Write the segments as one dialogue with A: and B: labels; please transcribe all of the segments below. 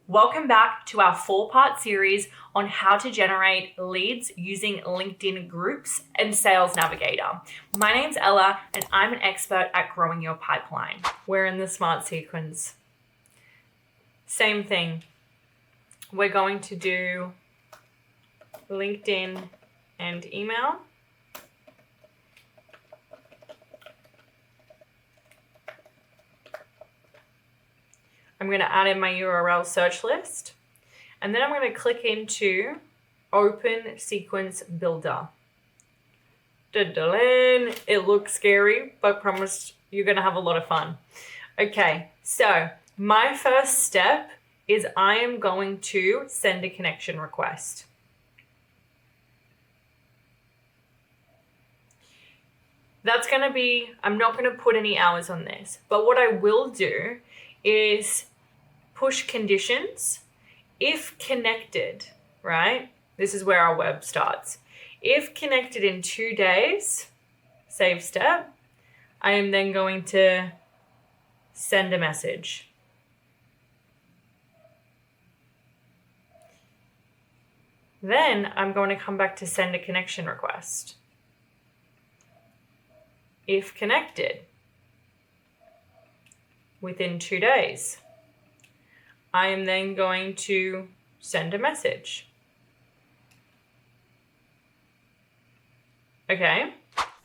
A: Welcome back to our 4-part series on how to generate leads using LinkedIn groups and Sales Navigator. My name's Ella and I'm an expert at growing your pipeline. We're in the smart sequence. Same thing. We're going to do LinkedIn and email. I'm going to add in my URL search list, and then I'm going to click into Open Sequence Builder. It looks scary, but promise you're going to have a lot of fun. Okay, so my first step is I am going to send a connection request. That's going to be, I'm not going to put any hours on this, but what I will do is push conditions. If connected, right? This is where our web starts. If connected in 2 days, save step, I am then going to send a message. Then I'm going to come back to send a connection request. If connected within 2 days, I am then going to send a message. Okay.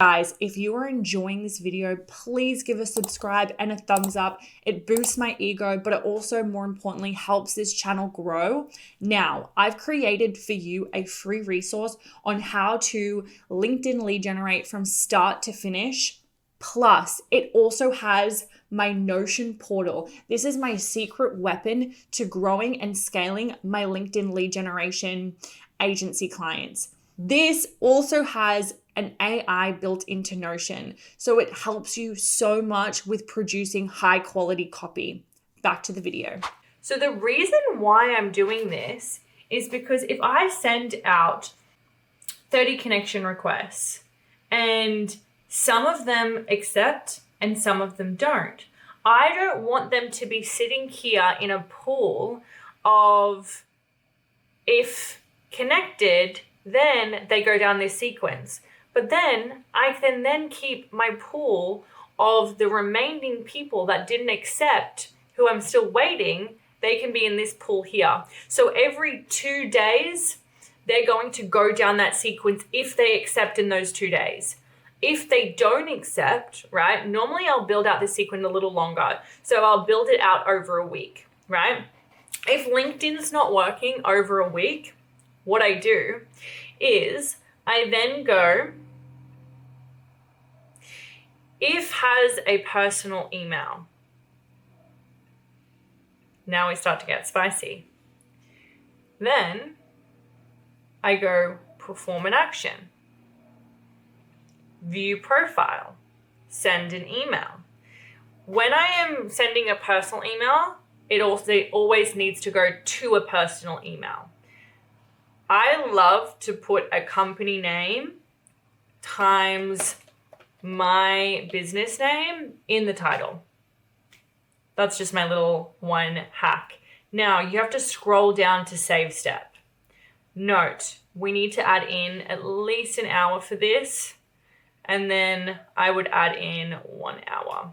B: Guys, if you are enjoying this video, please give a subscribe and a thumbs up. It boosts my ego, but it also, more importantly, helps this channel grow. Now, I've created for you a free resource on how to LinkedIn lead generate from start to finish. Plus, it also has my Notion portal. This is my secret weapon to growing and scaling my LinkedIn lead generation agency clients. This also has an AI built into Notion, so it helps you so much with producing high quality copy. Back to the video.
A: So the reason why I'm doing this is because if I send out 30 connection requests and some of them accept and some of them don't, I don't want them to be sitting here in a pool of if connected, then they go down this sequence. But then I can then keep my pool of the remaining people that didn't accept, who I'm still waiting, they can be in this pool here. So every 2 days, they're going to go down that sequence if they accept in those 2 days. If they don't accept, right, normally I'll build out this sequence a little longer. So I'll build it out over a week, right? If LinkedIn's not working over a week, what I do is I then go, if has a personal email. Now we start to get spicy. Then I go perform an action. View profile, send an email. When I am sending a personal email, it also always needs to go to a personal email. I love to put a company name times my business name in the title. That's just my little one hack. Now you have to scroll down to save step. Note, we need to add in at least an hour for this. And then I would add in 1 hour.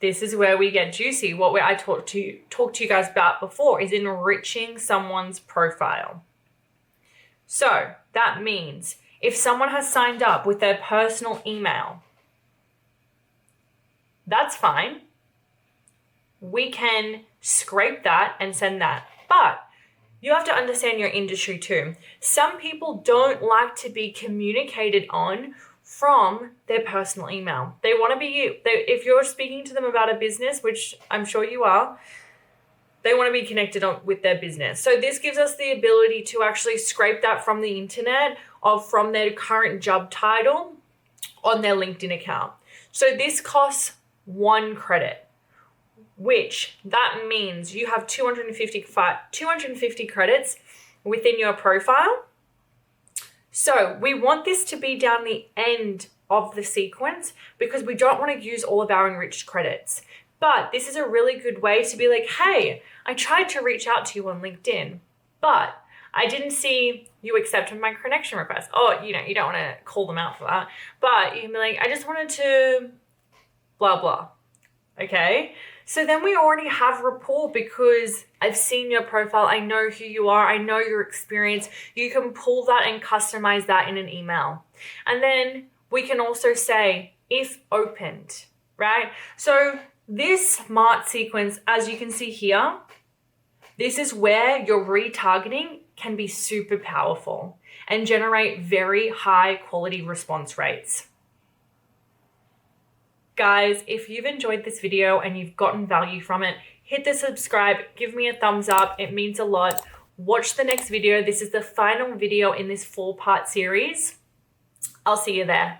A: This is where we get juicy. What I talked to you guys about before is enriching someone's profile. So that means if someone has signed up with their personal email, that's fine. We can scrape that and send that. But you have to understand your industry too. Some people don't like to be communicated on from their personal email. They want to be, if you're speaking to them about a business, which I'm sure you are, they want to be connected with their business. So this gives us the ability to actually scrape that from the internet or from their current job title on their LinkedIn account. So this costs 1 credit. Which that means you have 250 credits within your profile. So we want this to be down the end of the sequence because we don't want to use all of our enriched credits. But this is a really good way to be like, hey, I tried to reach out to you on LinkedIn, but I didn't see you accepted my connection request. Oh, you don't want to call them out for that. But you can be like, I just wanted to blah, blah. Okay? So then we already have rapport because I've seen your profile. I know who you are. I know your experience. You can pull that and customize that in an email. And then we can also say, if opened, right? So this smart sequence, as you can see here, this is where your retargeting can be super powerful and generate very high quality response rates. Guys, if you've enjoyed this video and you've gotten value from it, hit the subscribe, give me a thumbs up. It means a lot. Watch the next video. This is the final video in this 4-part series. I'll see you there.